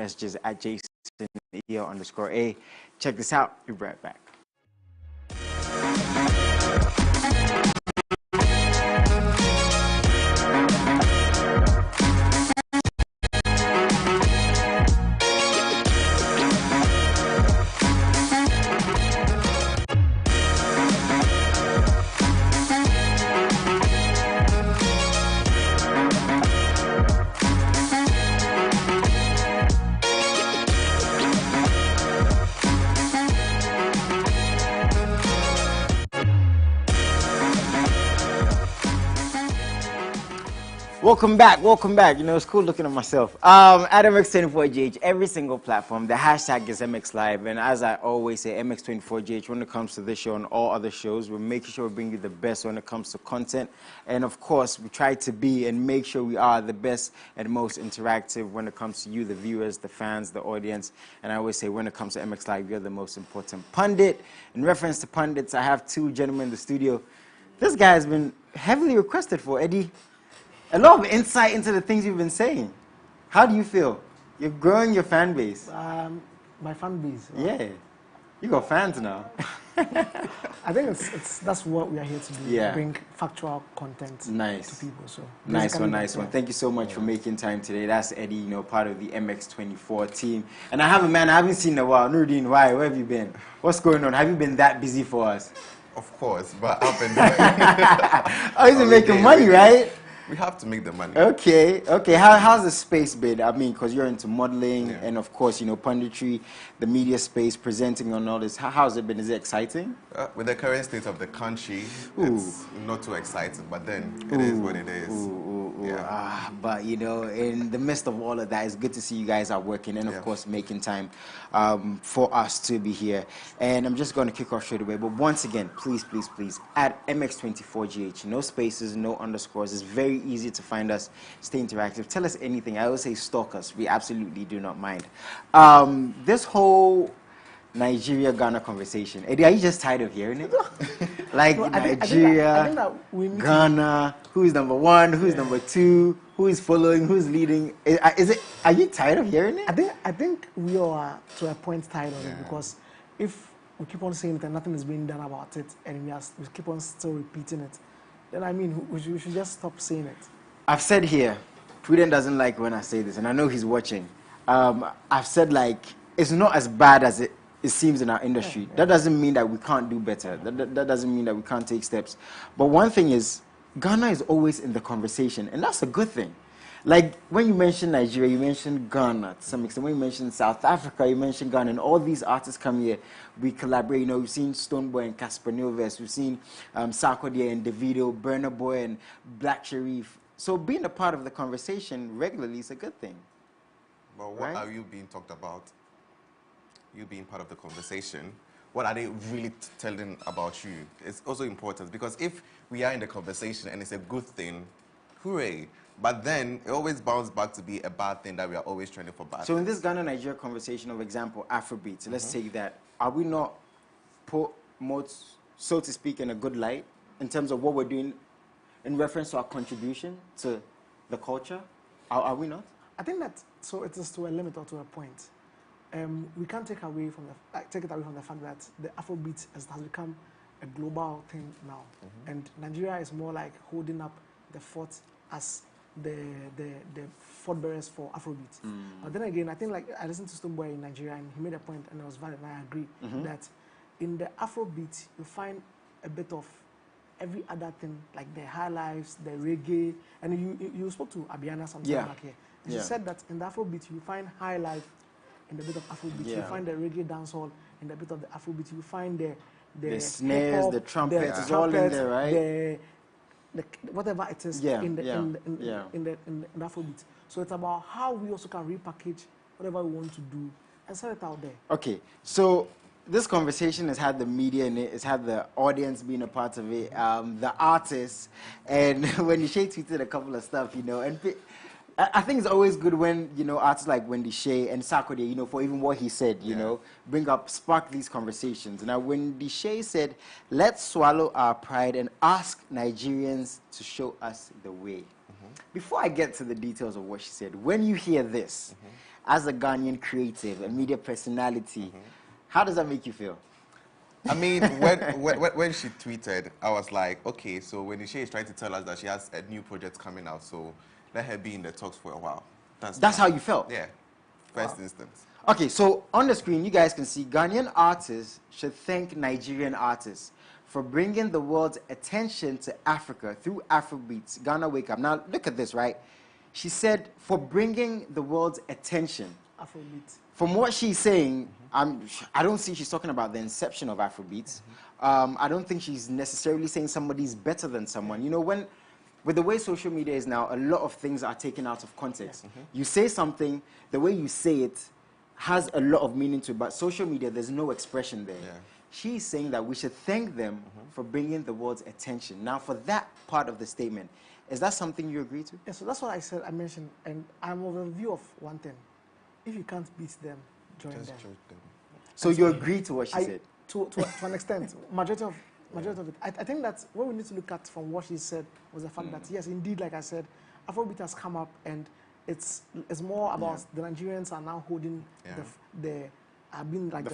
messages at Jason_EO_A. Check this out. We'll be right back. Welcome back, welcome back. You know, it's cool looking at myself. At MX24GH, every single platform, the hashtag is MX Live. And as I always say, MX24GH, when it comes to this show and all other shows, we're making sure we bring you the best when it comes to content. And of course, we try to be and make sure we are the best and most interactive when it comes to you, the viewers, the fans, the audience. And I always say, when it comes to MX Live, you're the most important pundit. In reference to pundits, I have two gentlemen in the studio. This guy has been heavily requested for, Eddie. A lot of insight into the things you've been saying. How do you feel? You're growing your fan base. My fan base. Yeah. You got fans now. I think that's what we are here to do. Yeah. Bring factual content to people. So nice one. Thank you so much for making time today. That's Eddie, you know, part of the MX24 team. And I have a man I haven't seen in a while. Nurdin, why? Where have you been? What's going on? Have you been that busy for us? Of course, but up and down. Oh, he's been making money, right? We have to make the money. Okay. How's the space been? I mean, because you're into modeling and, of course, you know, punditry, the media space, presenting on all this. How's it been? Is it exciting? With the current state of the country, it's not too exciting, but then it is what it is. But, you know, in the midst of all of that, it's good to see you guys are working and, of course, making time for us to be here. And I'm just going to kick off straight away. But once again, please, at MX24GH, no spaces, no underscores. It's very easy to find us. Stay interactive. Tell us anything. I always say stalk us. We absolutely do not mind. This whole Nigeria-Ghana conversation, Eddie, are you just tired of hearing it? Like Nigeria, Ghana, who's number one, who's number two, who is following, who's leading? Are you tired of hearing it? I think we are to a point tired of it, because if we keep on saying it and nothing is being done about it, and we keep on still repeating it, then I mean, we should just stop saying it. I've said here, Prudent doesn't like when I say this, and I know he's watching. I've said, like, it's not as bad as it seems in our industry. That doesn't mean that we can't do better. That doesn't mean that we can't take steps. But one thing is, Ghana is always in the conversation, and that's a good thing. Like, when you mention Nigeria, you mention Ghana to some extent. When you mention South Africa, you mention Ghana, and all these artists come here. We collaborate. You know, we've seen Stonebwoy and Casper Nyovest. We've seen Sarkodie and Davido, Burna Boy and Black Sherif. So being a part of the conversation regularly is a good thing. But what are you being talked about? You being part of the conversation. What are they really telling about you? It's also important, because if we are in the conversation and it's a good thing, hooray. But then it always bounces back to be a bad thing that we are always trending for bad. So in this Ghana-Nigeria conversation, of example, Afrobeats, let's take that. Are we not put more, so to speak, in a good light in terms of what we're doing in reference to our contribution to the culture? Are we not? I think that, so it is to a limit or to a point. We can't take it away from the fact that the Afrobeat has become a global thing now, and Nigeria is more like holding up the fort as the fort bearers for Afrobeat. But then again, I think, like, I listened to Stonebwoy in Nigeria, and he made a point, and it was valid, and I agree that in the Afrobeat you find a bit of every other thing, like the high lives, the reggae, and you spoke to Abiana sometime back here. And she said that in the Afrobeat you find high life in the bit of Afrobeat. You find the reggae dancehall in the bit of the Afrobeat. You find the snares, the trumpets, it's all in there, right? The whatever it is in the Afrobeat. So it's about how we also can repackage whatever we want to do and sell it out there. Okay, so this conversation has had the media in it, it's had the audience being a part of it, the artists, and when Nishay tweeted a couple of stuff, you know, and I think it's always good when, you know, artists like Wendy Shea and Sarkodie, you know, for even what he said, you know, spark these conversations. Now, Wendy Shea said, let's swallow our pride and ask Nigerians to show us the way. Before I get to the details of what she said, when you hear this, as a Ghanaian creative, a media personality, how does that make you feel? I mean, when she tweeted, I was like, okay, so when she is trying to tell us that she has a new project coming out, so let her be in the talks for a while. That's how you felt? Yeah, first instance. Okay, so on the screen, you guys can see Ghanaian artists should thank Nigerian artists for bringing the world's attention to Africa through Afrobeats. Ghana Wake Up. Now, look at this, right? She said, for bringing the world's attention. Afrobeat. From what she's saying, I don't think she's talking about the inception of Afrobeats. I don't think she's necessarily saying somebody's better than someone. You know, with the way social media is now, a lot of things are taken out of context. You say something, the way you say it has a lot of meaning to it, but social media, there's no expression there. She's saying that we should thank them for bringing the world's attention. Now, for that part of the statement, is that something you agree to? Yeah, so that's what I said, I mentioned, and I'm of the view of one thing. If you can't beat them, join them. So you agree to what she said? To an extent, majority of it. I think that what we need to look at from what she said was the fact that, yes, indeed, like I said, Afrobeat has come up, and it's more about the Nigerians are now holding the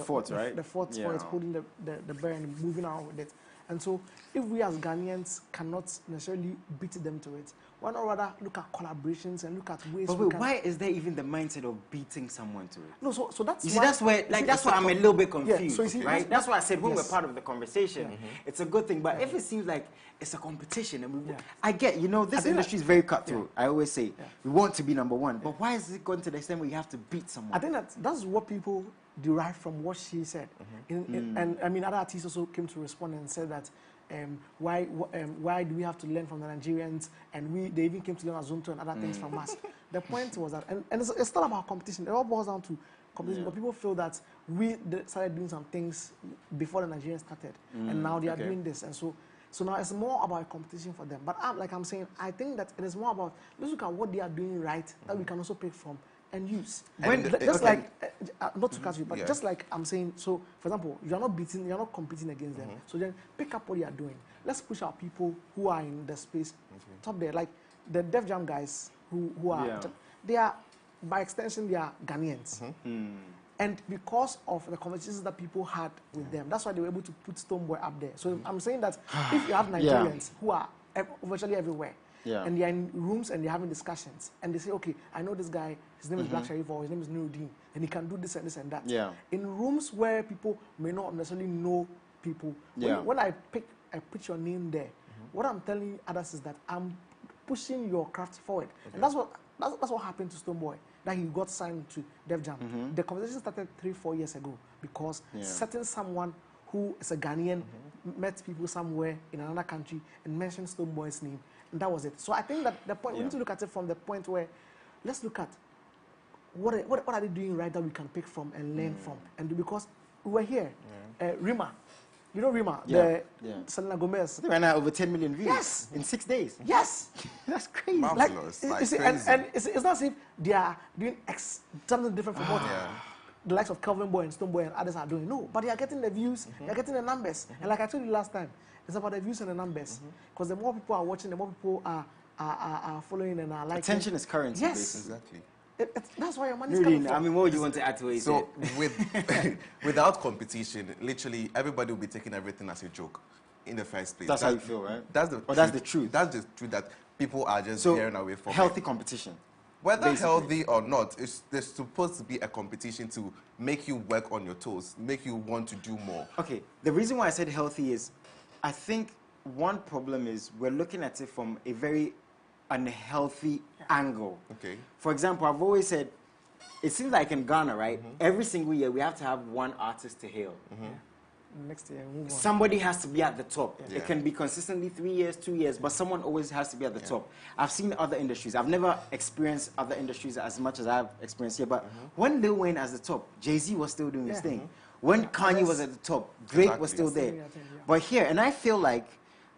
fort, right? The fort for it, holding the bear and moving on with it. And so, if we as Ghanaians cannot necessarily beat them to it, why not rather look at collaborations and look at ways? But wait, why is there even the mindset of beating someone to it? No, so that's you see, that's where, like, that's why I'm a little bit confused. Yeah, so you see, right? That's why I said when we're part of the conversation, it's a good thing. But if it seems like it's a competition, and I get, you know, this industry is very cutthroat. I always say we want to be number one, but why is it going to the extent where you have to beat someone? I think that's what people derive from what she said. And I mean, other artists also came to respond and said that why do we have to learn from the Nigerians, and they even came to learn Azonto and other things from us. The point was that, and it's not about competition. It all boils down to competition. But people feel that we started doing some things before the Nigerians started, and now they are doing this, and so now it's more about competition for them. But like I'm saying, I think that it is more about, let's look at what they are doing right that we can also pick from and use. Not to cut you, but just like I'm saying, so for example, you're not competing against them. So then pick up what you are doing. Let's push our people who are in the space top there, like the Def Jam guys who are, they are, by extension, they are Ghanaians. And because of the conversations that people had with them, that's why they were able to put Stonebwoy up there. So I'm saying that if you have Nigerians who are virtually everywhere, and they're in rooms and they're having discussions, and they say, okay, I know this guy, his name is Black Sharif, or his name is Nuruddin, and he can do this and this and that. In rooms where people may not necessarily know people, when I put your name there, what I'm telling others is that I'm pushing your craft forward. And that's what happened to Stonebwoy, that he got signed to Def Jam. The conversation started 3-4 years ago because certain someone who is a Ghanaian met people somewhere in another country and mentioned Stonebwoy's name, and that was it. So I think that the point, we need to look at it from the point where, let's look at what are they doing right that we can pick from and learn from, and because we were here, Rima. You know Rima, Selena Gomez. They ran out over 10 million views in 6 days. Yes. That's crazy. Marvelous. Crazy. And it's not as if they are doing something different from what the likes of Calvin Boy and Stonebwoy and others are doing. No, but they are getting the views, they are getting the numbers. And like I told you last time, it's about the views and the numbers. Because the more people are watching, the more people are following and are liking. Attention is currency. Yes. Exactly. That's why your money is coming from. I mean, what would you want to add to it? So, without competition, literally everybody will be taking everything as a joke in the first place. That's how you feel, right? That's the truth. That's the truth that people are just veering away from. Healthy competition. Whether healthy or not, there's supposed to be a competition to make you work on your toes, make you want to do more. Okay, the reason why I said healthy is, I think one problem is we're looking at it from a very unhealthy angle. Okay. For example, I've always said, it seems like in Ghana, right? Every single year we have to have one artist to hail. Next year, move on. Somebody has to be at the top. It can be consistently 3 years, 2 years, but someone always has to be at the top. I've seen other industries. I've never experienced other industries as much as I've experienced here, but when Lil Wayne as the top, Jay-Z was still doing his thing. When Kanye was at the top, Drake was still there. But here, and I feel like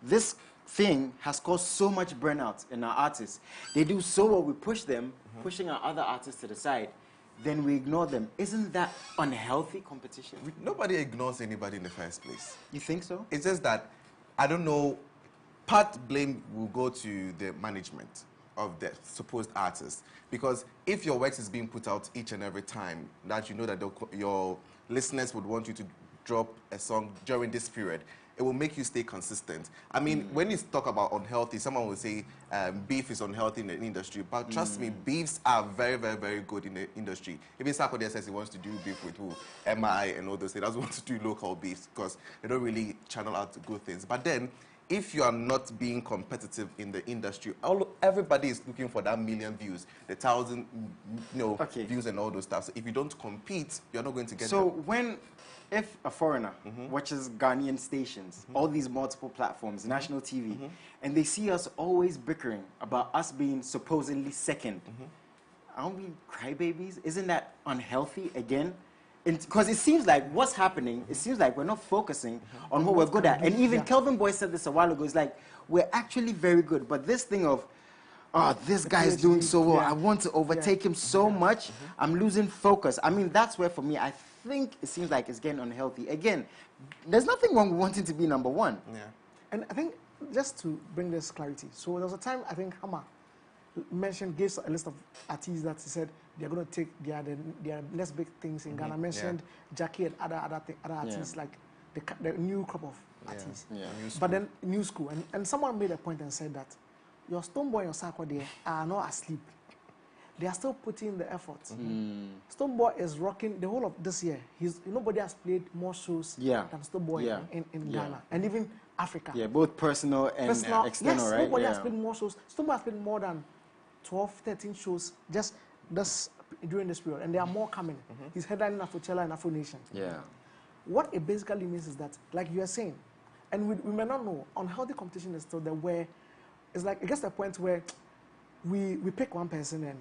this thing has caused so much burnout in our artists. They do so well, we push them, pushing our other artists to the side, then we ignore them. Isn't that unhealthy competition? Nobody ignores anybody in the first place. You think so? It's just that, I don't know, part blame will go to the management. of the supposed artist. Because if your works is being put out each and every time, that you know that your listeners would want you to drop a song during this period, it will make you stay consistent. I mean, when you talk about unhealthy, someone will say beef is unhealthy in the industry, but trust me, beefs are very, very, very good in the industry. Even Sarkodie says he wants to do beef with who? MI and all those. He doesn't want to do local beefs because they don't really channel out good things. But then, if you are not being competitive in the industry, everybody is looking for that million views, the 1,000 views and all those stuff. So if you don't compete, you're not going to get them. If a foreigner watches Ghanaian stations, all these multiple platforms, national TV, and they see us always bickering about us being supposedly second, aren't we crybabies? Isn't that unhealthy again? Because it seems like what's happening, it seems like we're not focusing on what we're good at. And even Kelvin Boy said this a while ago, it's like, we're actually very good, but this thing of, oh, this guy is doing so well, I want to overtake him so much, I'm losing focus. I mean, that's where for me, I think it seems like it's getting unhealthy. Again, there's nothing wrong with wanting to be number one. Yeah. And I think, just to bring this clarity, so there was a time, I think Hammer gave a list of artists that he said they're going to take their next big things in Ghana. Mentioned Jackie and other artists, like the new crop of artists. But then new school. And someone made a point and said that your Stonebwoy and Sarkodie are not asleep. They are still putting in the effort. Stonebwoy is rocking the whole of this year. Nobody has played more shows than Stonebwoy in Ghana and even Africa. Yeah, both personal and external, yes, right? Nobody has played more shows. Stonebwoy has played more than 12, 13 shows just during this period, and there are more coming. He's headlining Afrochella and Afro Nation. Yeah. What it basically means is that, like you are saying, and we may not know, unhealthy competition is still there, where it's like it gets to a point where we pick one person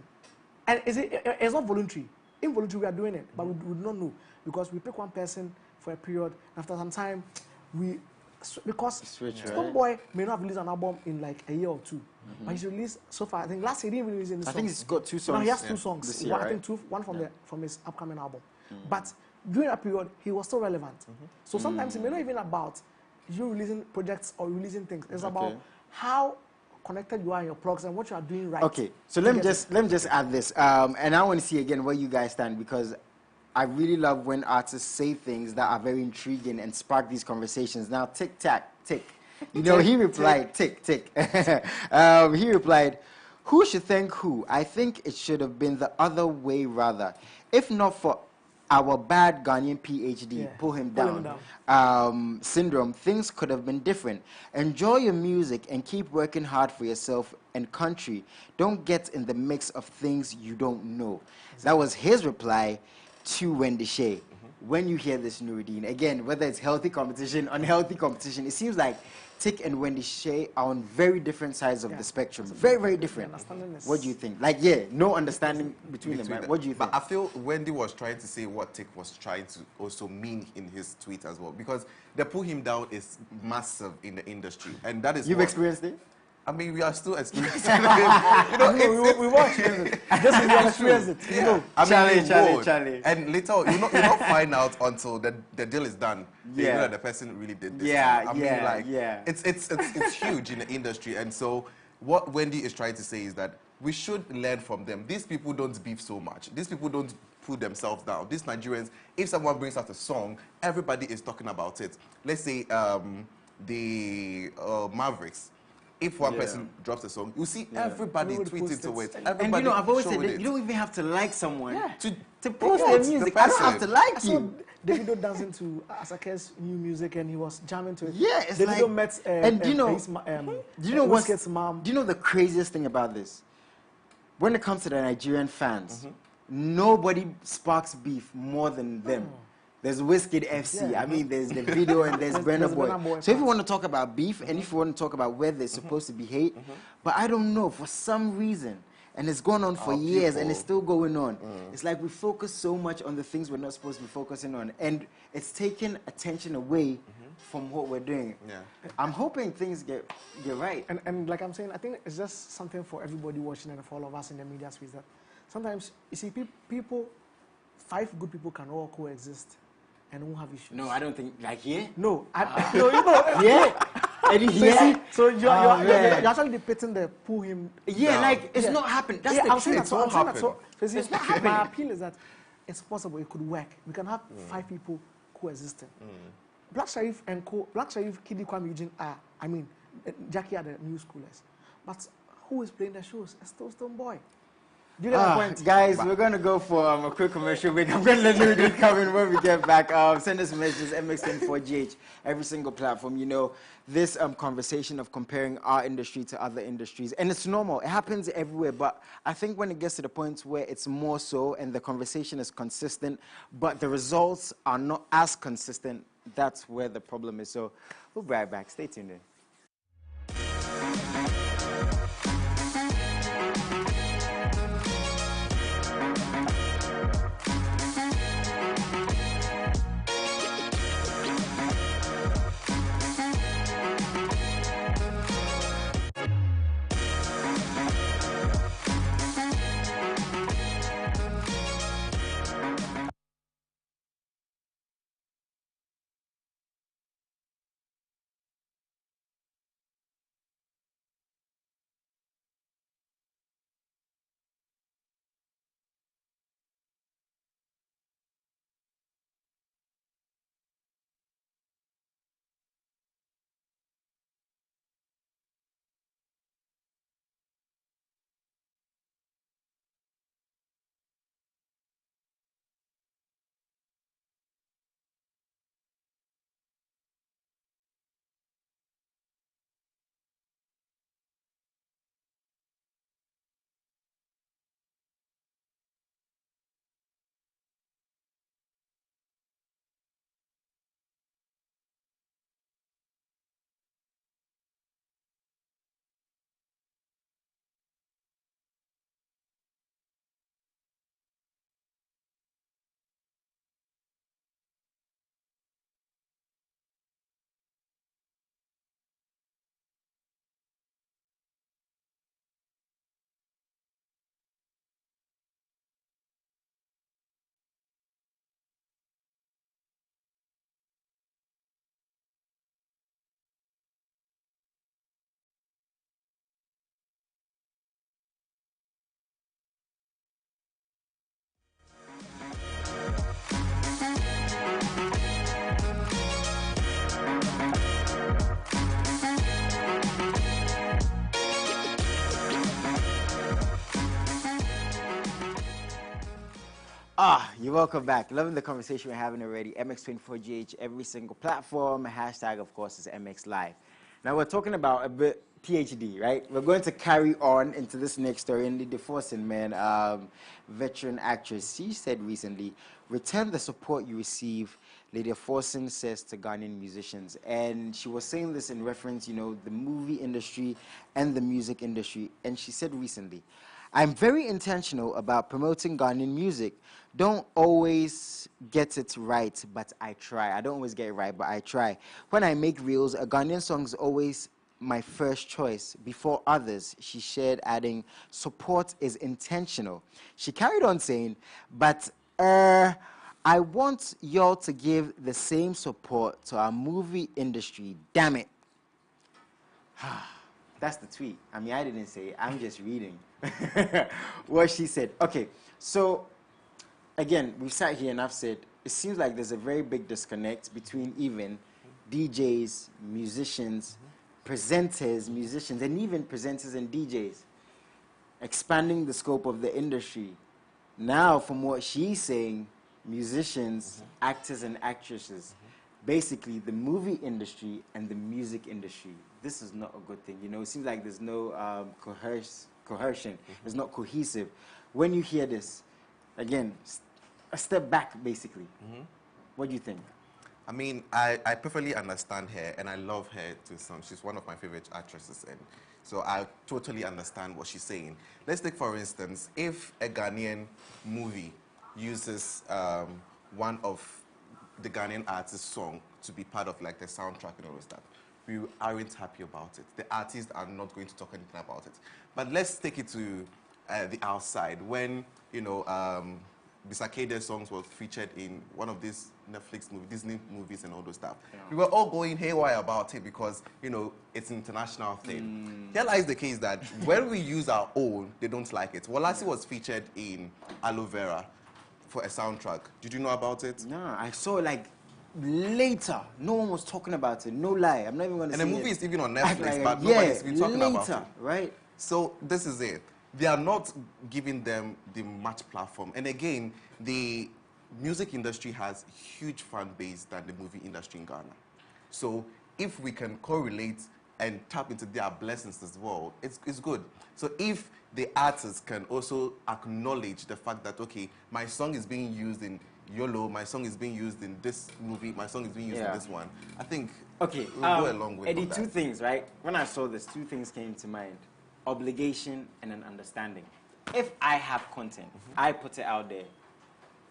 and it's not voluntary. Involuntary, we are doing it, but we do not know because we pick one person for a period. And after some time, because Stonebwoy may not have released an album in like a year or two, but he's released so far. I think last year he didn't release any songs. I think he's got 2 songs. No, he has 2 songs. This year, I think one from his upcoming album. But during that period, he was still relevant. So sometimes it may not even about you releasing projects or releasing things. It's about how connected you are in your products and what you are doing right. Okay, so let me just add this, and I want to see again where you guys stand, because I really love when artists say things that are very intriguing and spark these conversations. Now, tick tack tick, he replied tick tick. He replied, "Who should thank who? I think it should have been the other way rather. If not for our bad Ghanaian PhD, pull him down. Syndrome, things could have been different. Enjoy your music and keep working hard for yourself and country. Don't get in the mix of things you don't know." That was his reply to Wendy Shea. When you hear this, Nuruddin, again, whether it's healthy competition, unhealthy competition, it seems like Tick and Wendy Shea are on very different sides of the spectrum. Very, very different. What do you think? Like, no understanding between them, right? What do you think? But I feel Wendy was trying to say what Tick was trying to also mean in his tweet as well, because the pull him down is massive in the industry, and that is You've experienced it? I mean, we are still experiencing it. We won't experience it. Just we experience it. Charlie. And later, you'll not find out until the deal is done. You know that the person really did this. It's huge in the industry. And so what Wendy is trying to say is that we should learn from them. These people don't beef so much. These people don't put themselves down. These Nigerians, if someone brings out a song, everybody is talking about it. Let's say the Mavericks. If one person drops a song, you see everybody tweeting to it. And I've always said that you don't even have to like someone to post their music. I don't have to like you. Davido dancing to Asake's new music, and he was jamming to it. Yeah, it's Davido met and do you know Wizkid's mom? Do you know the craziest thing about this? When it comes to the Nigerian fans, nobody sparks beef more than them. There's Wizkid FC. I mean, there's the video and there's Burna Boy. So if you want to talk about beef and if you want to talk about where there's supposed to be hate, but I don't know, for some reason, and it's gone on for years and it's still going on. It's like we focus so much on the things we're not supposed to be focusing on, and it's taking attention away from what we're doing. I'm hoping things get right. And like I'm saying, I think it's just something for everybody watching and for all of us in the media space that sometimes, you see, people, 5 good people can all coexist and won't have issues. No, I don't think, like here? No, Yeah? And So you see, yeah. so Oh, man. you're actually depicting the pull him. Yeah, down. like it's Yeah. not happening. That's Yeah, the I'm saying truth. that. So won't I'm saying that. happen. So you see, It's not my happening. appeal is that it's possible. It could work. We can have 5 people coexisting. Black Sharif and Black Sharif, Kidi Kwame Eugene are, I mean, Jackie are the new schoolers. But who is playing the shows? A Stone Boy. Do you get my point? Guys, we're going to go for a quick commercial break. I'm going to let Louis come in when we get back. Send us messages, MX24GH, every single platform. You know, this conversation of comparing our industry to other industries, and it's normal. It happens everywhere. But I think when it gets to the point where it's more so and the conversation is consistent, but the results are not as consistent, that's where the problem is. So we'll be right back. Stay tuned in. You're welcome back. Loving the conversation we're having already. MX24GH, every single platform. Hashtag, of course, is MX Live. Now, we're talking about a bit PhD, right? We're going to carry on into this next story. And Lady Forson, man, veteran actress, she said recently, return the support you receive, Lady Forson says to Ghanaian musicians. And she was saying this in reference, you know, the movie industry and the music industry. And she said recently, I'm very intentional about promoting Ghanaian music. Don't always get it right, but I try. I don't always get it right, but I try. When I make reels, a Ghanaian song is always my first choice before others, she shared, adding, support is intentional. She carried on saying, but I want y'all to give the same support to our movie industry. Damn it. That's the tweet. I mean, I didn't say it. I'm just reading what she said. Okay, so again, we've sat here and I've said it seems like there's a very big disconnect between even DJs, musicians, presenters, musicians, and even presenters and DJs, expanding the scope of the industry. Now, from what she's saying, musicians, actors, and actresses, basically the movie industry and the music industry, this is not a good thing. You know, it seems like there's no cohesion. It's not cohesive. When you hear this, again, a step back, basically. What do you think? I mean, I perfectly understand her, and I love her to some. She's one of my favorite actresses, and so I totally understand what she's saying. Let's take, for instance, if a Ghanaian movie uses one of the Ghanaian artist's song to be part of like the soundtrack and all of that, we aren't happy about it. The artists are not going to talk anything about it. But let's take it to the outside when, you know, Bisakade's songs was featured in one of these Netflix movies, Disney movies and all those stuff. Yeah. We were all going haywire about it because, you know, it's an international thing. Here lies the case that when we use our own, they don't like it. Walasi was featured in Aloe Vera for a soundtrack. Did you know about it? No, I saw like later. No one was talking about it. No lie. I'm not even going to say it. And the movie is even on Netflix, like, but nobody's been talking later, about it. Right? So this is it. They are not giving them the much platform. And again, the music industry has huge fan base than the movie industry in Ghana. So if we can correlate and tap into their blessings as well, it's good. So if the artists can also acknowledge the fact that, okay, my song is being used in YOLO, my song is being used in this movie, my song is being used in this one, I think we'll go a long way. Eddie, two things, right? When I saw this, two things came to mind. Obligation and an understanding. If I have content, I put it out there,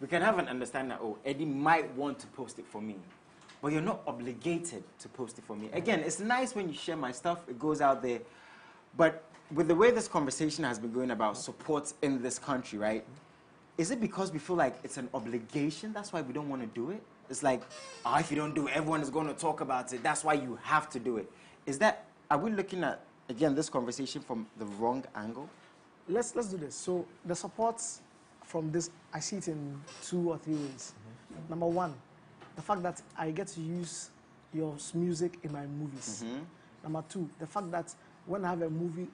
we can have an understanding that, oh, Eddie might want to post it for me, but you're not obligated to post it for me. Again, it's nice when you share my stuff, it goes out there, but with the way this conversation has been going about support in this country, right, is it because we feel like it's an obligation, that's why we don't want to do it? It's like, oh, if you don't do it, everyone is going to talk about it, that's why you have to do it. Is that, are we looking at, again, this conversation from the wrong angle? Let's do this. So the support from this, I see it in 2 or 3 ways. Number one, the fact that I get to use your music in my movies. Number two, the fact that when I have a movie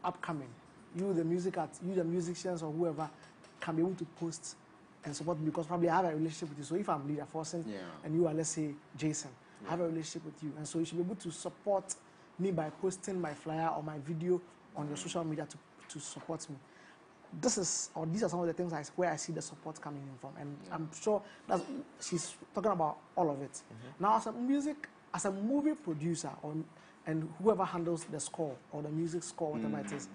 upcoming, you the musicians or whoever can be able to post and support me because probably I have a relationship with you. So if I'm Leader Forsen and you are, let's say, Jason, I have a relationship with you. And so you should be able to support me by posting my flyer or my video on your social media to support me. These are some of the things where I see the support coming in from, and I'm sure that she's talking about all of it. Now, as a movie producer, and whoever handles the score or the music score, whatever it is,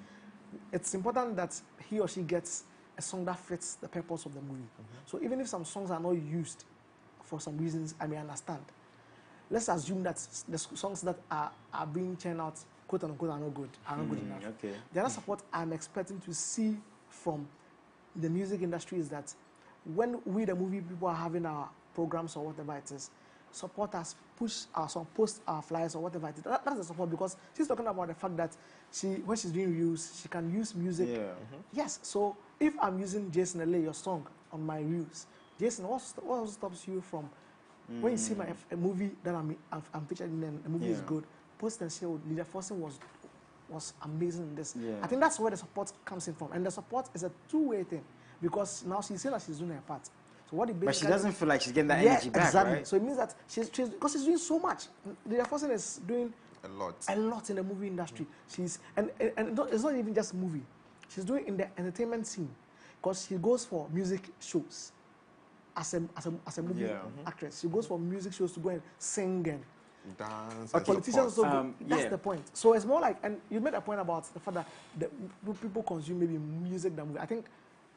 it's important that he or she gets a song that fits the purpose of the movie. So even if some songs are not used for some reasons, I may understand. Let's assume that the songs that are being churned out, quote unquote, are not good enough. Okay. The other support I'm expecting to see from the music industry is that when we, the movie people, are having our programs or whatever it is, support us, push our song, post our flyers or whatever it is. That's the support because she's talking about the fact that when she's doing reels, she can use music. Yeah. Yes. So if I'm using Jason LA, your song, on my reels, Jason, what stops you from when you see a movie that I'm featured in and the movie is good, post and say, oh, Leader Forsen was amazing in this. I think that's where the support comes in from. And the support is a two-way thing because now she's saying that she's doing her part. So what but she doesn't feel like she's getting that energy back, exactly. Right? So it means that because she's doing so much. Leader Forsen is doing a lot in the movie industry. And it's not even just movie. She's doing in the entertainment scene because she goes for music shows. As a movie actress, she goes for music shows to go and sing and dance. Politicians, that's the point. So it's more like, and you made a point about the fact that people consume maybe music than movie. I think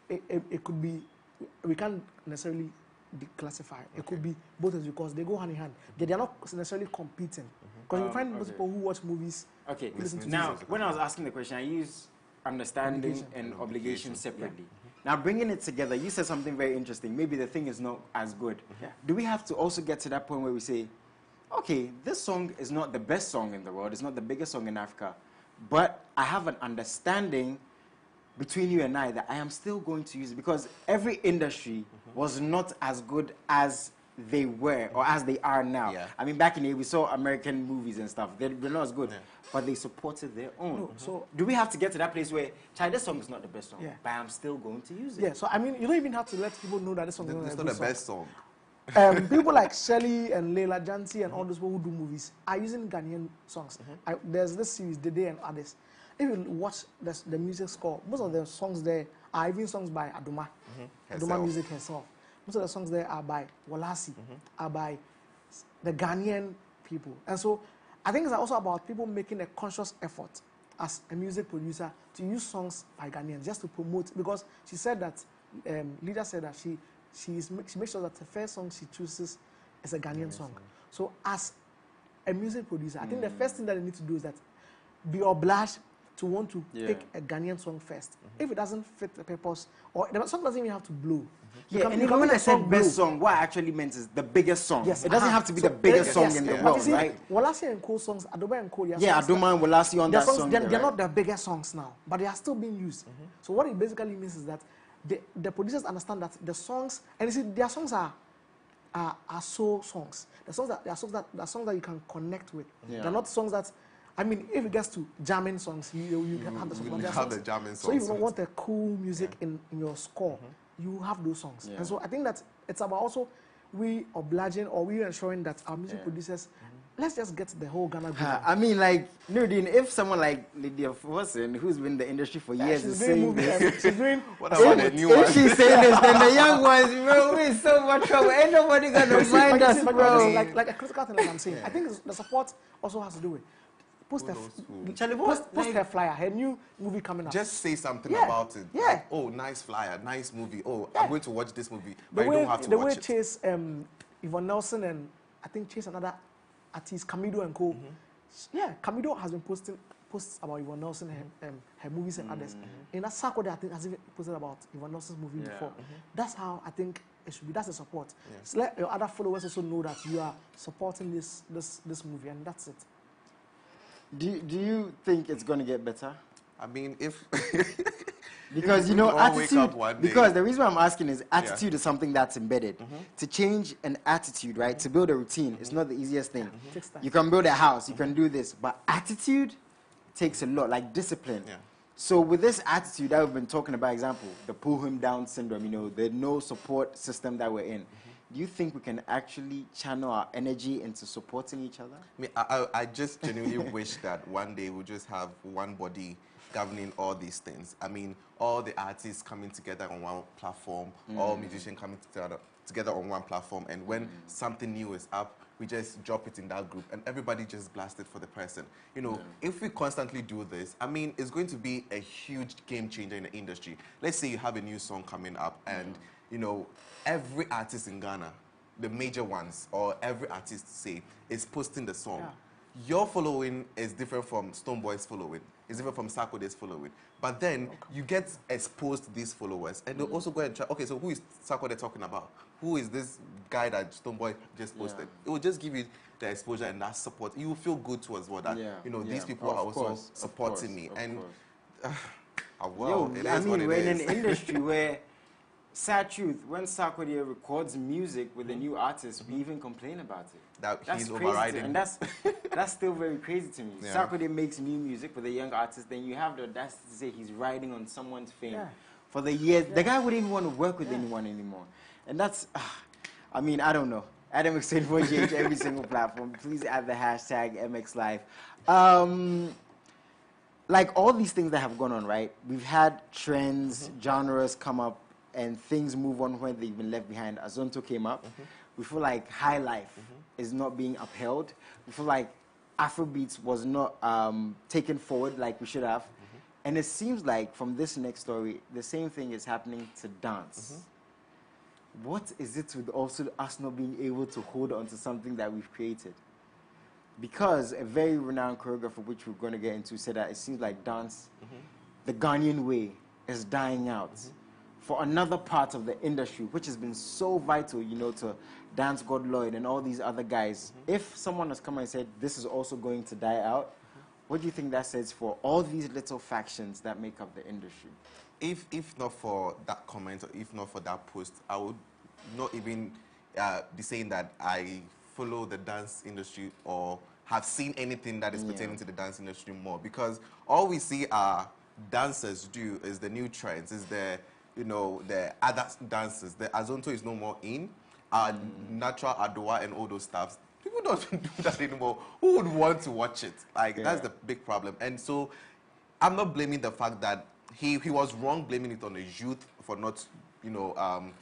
it could be, we can't necessarily declassify. It could be both as because they go hand in hand. They are not necessarily competing. Because you find most people who watch movies. Okay. Now, when I was asking the question, I used understanding and obligation separately. Now, bringing it together, you said something very interesting. Maybe the thing is not as good. Do we have to also get to that point where we say, okay, this song is not the best song in the world, it's not the biggest song in Africa, but I have an understanding between you and I that I am still going to use it because every industry was not as good as they were or as they are now. I mean, back in the day, we saw American movies and stuff. They're not as good, but they supported their own. No, so do we have to get to that place where, Chai, this song is not the best song, but I'm still going to use it? Yeah, so I mean, you don't even have to let people know that this song is not the best song. People like Shelley and Leila Janti and all those people who do movies are using Ghanaian songs. There's this series, The Day and others. If you watch the music score, most of the songs there are even songs by Adoma, Adoma Music herself. Most of the songs there are by Walasi, are by the Ghanaian people. And so I think it's also about people making a conscious effort as a music producer to use songs by Ghanaians just to promote, because she said that, Leader said that she makes sure that the first song she chooses is a Ghanaian song. So as a music producer, I think the first thing that you need to do is that be obliged to want to pick a Ghanaian song first. If it doesn't fit the purpose, or the song doesn't even have to blow. Yeah, and even when I said best song, what I actually meant is the biggest song. Yes, it doesn't have to be the biggest song in the But world, you see, right? Walasi and Cole songs, Adobe and Cole, Yeah, Adoma and Walasi on that song. They're not the biggest songs now, but they are still being used. So what it basically means is that the producers understand that the songs, and you see, their songs are soul songs. The songs that you can connect with. Yeah. They're not songs that, I mean, if it gets to jamming songs, you can have the songs. Have the jamming songs. So if you don't want the cool music in your score, you have those songs. Yeah. And so I think that it's about also we obliging or we ensuring that our music producers, let's just get the whole Ghana group. I mean, like, Nurdin, if someone like Lydia Fossen, who's been in the industry for years, is saying this, she's doing what about the new one? if she's saying this, then the young ones, bro, we're in so much trouble. Ain't nobody gonna mind us, bro. Like a critical thing, like I'm saying. I think the support also has to do with post her flyer, her new movie coming up. Just say something about it. Yeah. Like, oh, nice flyer, nice movie. Oh, I'm going to watch this movie, but you don't have to the watch way it. Chase, Yvonne Nelson and I think Chase another artist, Camido and co. Yeah, Camido has been posting posts about Yvonne Nelson, her movies and others. In that circle, I think has even posted about Yvonne Nelson's movie before. That's how I think it should be. That's the support. So let your other followers also know that you are supporting this movie, and that's it. Do you think it's going to get better? I mean, if because if we all wake up one day. Because the reason why I'm asking is attitude is something that's embedded. To change an attitude, right? To build a routine, it's not the easiest thing. Takes time. You can build a house, you can do this, but attitude takes a lot, like discipline. So with this attitude that we've been talking about, example, the pull him down syndrome, you know, the no support system that we're in. Do you think we can actually channel our energy into supporting each other? I mean, I just genuinely wish that one day we'll just have one body governing all these things. I mean, all the artists coming together on one platform, all musicians coming together on one platform, and when something new is up, we just drop it in that group, and everybody just blast it for the person. You know, if we constantly do this, I mean, it's going to be a huge game changer in the industry. Let's say you have a new song coming up, and you know, every artist in Ghana, the major ones, or every artist, say, is posting the song. Your following is different from Stonebwoy's following. It's different from Sarkodie's following. But then you get exposed to these followers, and they'll also go and try, okay, so who is Sarkodie talking about? Who is this guy that Stonebwoy just posted? It will just give you the exposure and that support. You will feel good towards what that, you know, these people are also supporting me. And, well, it is what it is. We're in an industry where, sad truth, when Sarkodie records music with a new artist, we even complain about it. That's he's crazy overriding. And that's still very crazy to me. Sarkodie makes new music with a young artist, then you have the audacity to say he's riding on someone's fame for the years. The guy wouldn't even want to work with anyone anymore. And that's, I mean, I don't know. Adam MX24GH, every single platform. Please add the hashtag MXLive. Like all these things that have gone on, right? We've had trends, genres come up, and things move on when they've been left behind. Azonto came up. We feel like high life is not being upheld. We feel like Afrobeats was not taken forward like we should have. And it seems like from this next story, the same thing is happening to dance. What is it with also us not being able to hold on to something that we've created? Because a very renowned choreographer, which we're going to get into, said that it seems like dance, the Ghanaian way, is dying out. For another part of the industry, which has been so vital, you know, to Dance God Lloyd and all these other guys. If someone has come and said, this is also going to die out, what do you think that says for all these little factions that make up the industry? If not for that comment, or if not for that post, I would not even be saying that I follow the dance industry or have seen anything that is pertaining to the dance industry more. Because all we see our dancers do is the new trends, is the, you know, the other dances. The Azonto is no more in. Natural Adoa and all those stuffs. People don't do that anymore. Who would want to watch it? Like, that's the big problem. And so I'm not blaming the fact that he was wrong blaming it on the youth for not, you know,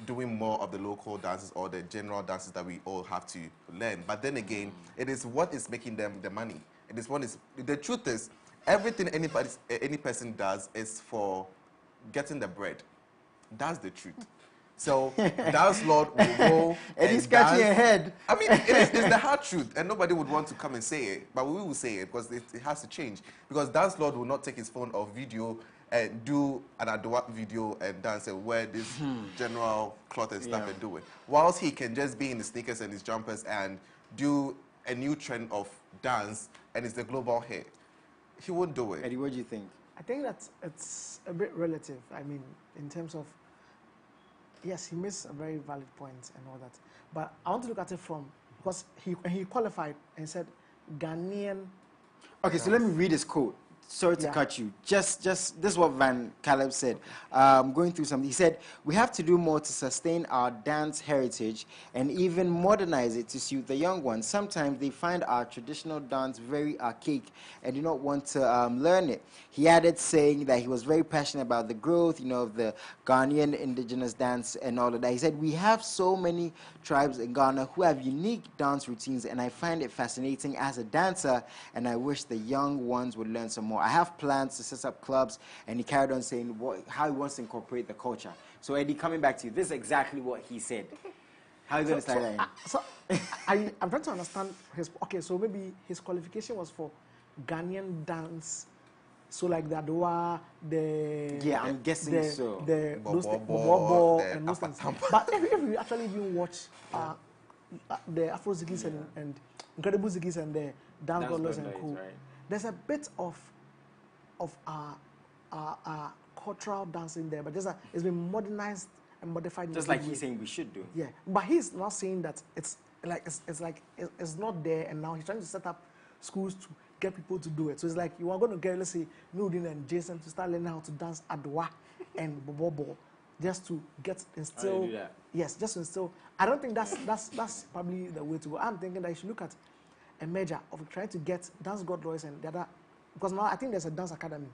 doing more of the local dances or the general dances that we all have to learn. But then again, it is what is making them the money. It is what is, the truth is, everything any person does is for getting the bread. That's the truth. So Dance Lord will go and he's scratching your head. I mean, it's the hard truth, and nobody would want to come and say it, but we will say it because it has to change. Because Dance Lord will not take his phone off video and do an Adwa video and dance and wear this general cloth and stuff and do it. Whilst he can just be in his sneakers and his jumpers and do a new trend of dance, and it's the global hit. He won't do it. Eddie, what do you think? I think that it's a bit relative. I mean, in terms of, yes, he makes a very valid point and all that. But I want to look at it from, because he qualified and said Ghanaian. Okay, so let me read his quote. Sorry to cut you. Just this is what Van Caleb said. Going through something. He said, we have to do more to sustain our dance heritage and even modernize it to suit the young ones. Sometimes they find our traditional dance very archaic and do not want to learn it. He added, saying that he was very passionate about the growth, of the Ghanaian indigenous dance and all of that. He said, we have so many tribes in Ghana who have unique dance routines, and I find it fascinating as a dancer, and I wish the young ones would learn some more. I have plans to set up clubs, and he carried on saying how he wants to incorporate the culture. So Eddie, coming back to you, this is exactly what he said. How are you going to start that? I'm trying to understand so maybe his qualification was for Ghanaian dance. So like the Adwa, I'm guessing so. Those Bobo and those things. But if you actually even watch the Afro Ziggies and Incredible Ziggies and the Dance Godless and Co, right, there's a bit of cultural dancing there, but it's been modernized and modified. Just like he's saying we should do. Yeah, but he's not saying that it's not there, and now he's trying to set up schools to get people to do it. So it's like you are going to get, let's say, Nudin and Jason to start learning how to dance Adwa and Bobo, just to instill. Yes, just to instill. I don't think that's probably the way to go. I'm thinking that you should look at a measure of trying to get dance god boys and the other, because now I think there's a dance academy.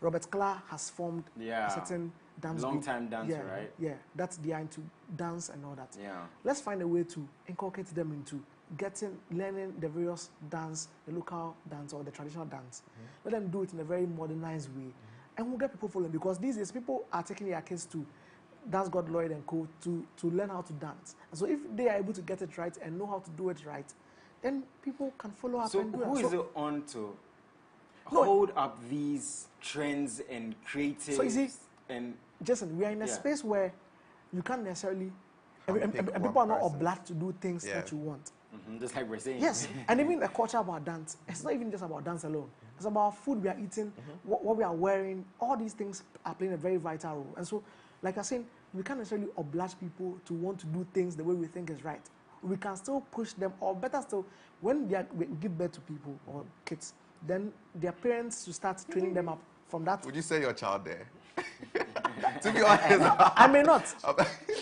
Robert Clark has formed a certain dance long-time dancer, right? Yeah, that's they are into dance and all that. Yeah. Let's find a way to inculcate them into learning the various dance, the local dance or the traditional dance. Let them do it in a very modernized way, and we'll get people following, because these days people are taking their kids to Dance God Lloyd and Co to learn how to dance. And so if they are able to get it right and know how to do it right, then people can follow up and do it. So who is it on to hold up these trends and creatives? So you see, and Jason, we are in a space where you can't necessarily, and people are not obliged to do things that you want. Just like we're saying. Yes, and even the culture about dance, it's not even just about dance alone. It's about food we are eating, what we are wearing. All these things are playing a very vital role. And so, like I said, we can't necessarily oblige people to want to do things the way we think is right. We can still push them, or better still, when we give birth to people or kids, then their parents should start training them up from that. Would you say your child there? To be honest, I may not.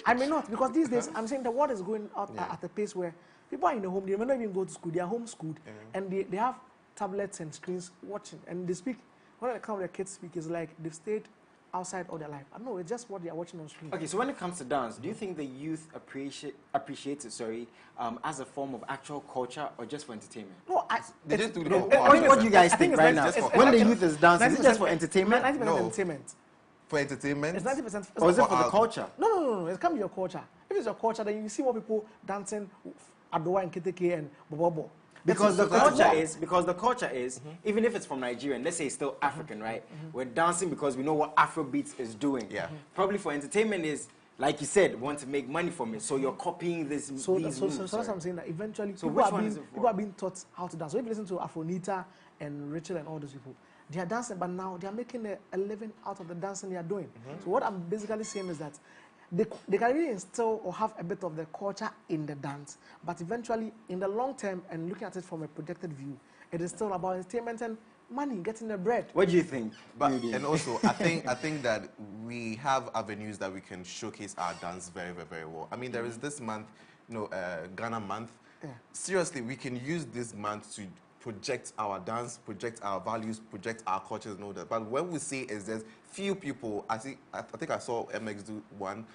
I may not, because these days I'm saying the world is going out at a pace where people are in the home. They may not even go to school. They are homeschooled, and they have tablets and screens watching, and they speak. When it comes to their kids speak, it's like they've stayed outside all their life. I don't know, it's just what they are watching on screen. Okay, so when it comes to dance, do you think the youth appreciates it, as a form of actual culture or just for entertainment? No, they just do what do you guys think right now? When the youth is dancing, is it just for entertainment? 90% entertainment. For entertainment? It's 90%. Or is it for the culture? No. It can't be your culture. If it's your culture, then you see more people dancing Adowa and Keteke and Bobo. Because the culture is, even if it's from Nigeria, and let's say it's still African, right? We're dancing because we know what Afrobeats is doing. Yeah. Probably for entertainment is, like you said, want to make money from it. So you're copying these moves. So that's what I'm saying, that eventually people are being taught how to dance. So if you listen to Afronita and Rachel and all those people, they are dancing, but now they are making a living out of the dancing they are doing. So what I'm basically saying is that they can really instill or have a bit of the culture in the dance, but eventually, in the long term, and looking at it from a projected view, it is still about entertainment and money, getting the bread. What do you think? And also, I think that we have avenues that we can showcase our dance very, very, very well. I mean, there is this month, Ghana month. Yeah. Seriously, we can use this month to project our dance, project our values, project our cultures and all that. But when we see is there's few people, I think I saw MX do one,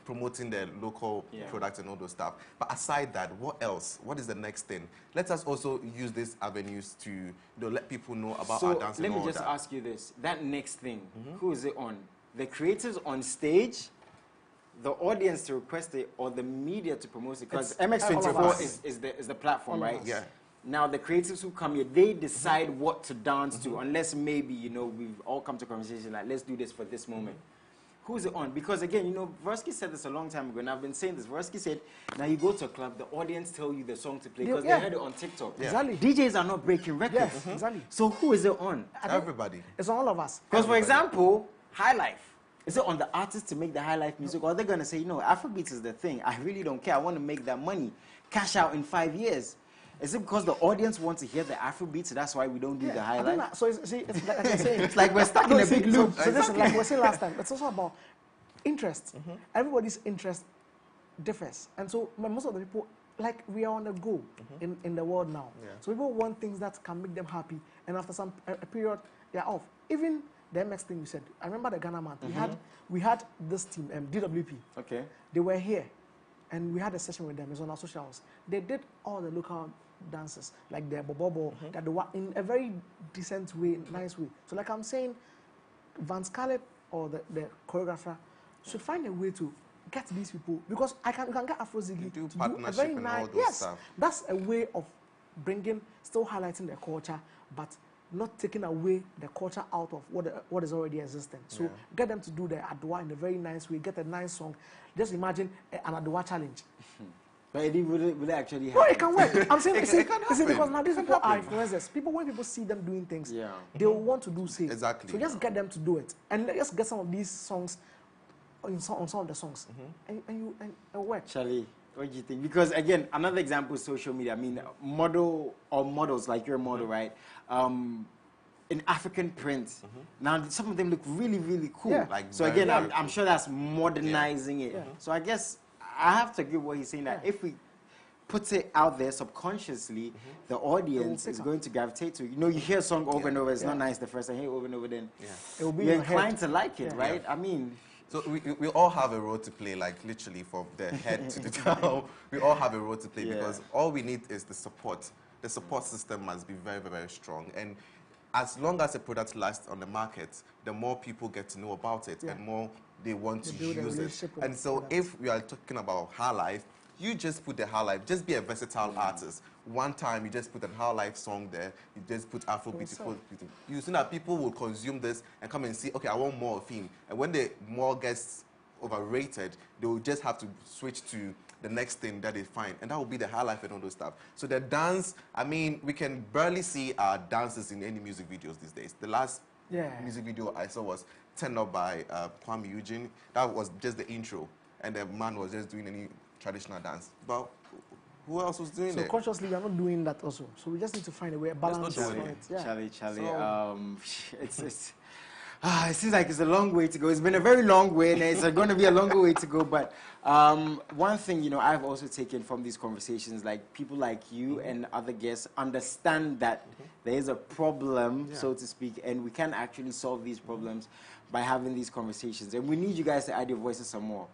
promoting their local products and all those stuff. But aside that, what else? What is the next thing? Let us also use these avenues to let people know about our dance and all that. Let me just ask you this. That next thing, who is it on? the creatives on stage, the audience to request it, or the media to promote it? Because MX24 is the platform, right? Yeah. Now, the creatives who come here, they decide what to dance to, unless maybe, you know, we've all come to a conversation like, let's do this for this moment. Who's it on? Because again, you know, Versky said this a long time ago, and I've been saying this. Versky said, now you go to a club, the audience tell you the song to play because they heard it on TikTok. Yeah. Exactly. DJs are not breaking records. Yes, exactly. So who is it on? Everybody. It's on all of us. Because, for example, High Life. Is it on the artist to make the High Life music? Or are they going to say, no, Afrobeats is the thing. I really don't care. I want to make that money. Cash out in 5 years. Is it because the audience wants to hear the Afrobeats, so that's why we don't do the High Life? So it's like I saying, it's like we're stuck in a big loop. So this is like we were saying last time. It's also about interest. Everybody's interest differs. And so most of the people, like we are on the go in the world now. Yeah. So people want things that can make them happy. And after some a period, they're off. Even the MX thing you said, I remember the Ghana month. We had this team, DWP. Okay. They were here. And we had a session with them. It's on our socials. They did all the local dances, like the bobobo, that they were in a very decent way, nice way. So like I'm saying, Van Scarlett or the choreographer should find a way to get these people, because you can get Afro Ziggy to do a very nice, stuff. That's a way of bringing, still highlighting the culture, but not taking away the culture out of what is already existing. So get them to do the Adwa in a very nice way, get a nice song. Just imagine an Adwa challenge. But will it actually happen? No, it can work. I'm saying, it can happen. because now these people are influencers. People, when people see them doing things, they will want to do same. Exactly. So just get them to do it. And let's get some of these songs on some of the songs. And work. Charlie, what do you think? Because again, another example is social media. I mean, models, like you're a model, right? In African print. Now, some of them look really, really cool. Yeah. Like so again, I'm sure that's modernizing it. Yeah. So I guess I have to agree with what he's saying, that if we put it out there subconsciously, the audience is going to gravitate to it. You know, you hear a song over and over, it's not nice the first time, you hear it over and over, then it will be you're inclined to like it, right? I mean... So we all have a role to play, like literally from the head to the toe. We all have a role to play because all we need is the support. The support system must be very, very, very strong. And as long as a product lasts on the market, the more people get to know about it and more they want to use it. And so if we are talking about High Life, you just put the High Life, just be a versatile artist. One time you just put a High Life song there, you just put Afrobeat. You see that people will consume this and come and see, okay, I want more of him. And when the more gets overrated, they will just have to switch to the next thing that they find. And that will be the High Life and all those stuff. So the dance, I mean, we can barely see our dances in any music videos these days. The last music video I saw was Turned Up by Kwame Eugene. That was just the intro. And the man was just doing any traditional dance. But who else was doing it? So consciously, we are not doing that also. So we just need to find a way, a balance for it. Charlie, it seems like it's a long way to go. It's been a very long way, and it's going to be a longer way to go. But one thing, you know, I've also taken from these conversations, like people like you and other guests understand that there is a problem, so to speak, and we can actually solve these problems by having these conversations. And we need you guys to add your voices some more.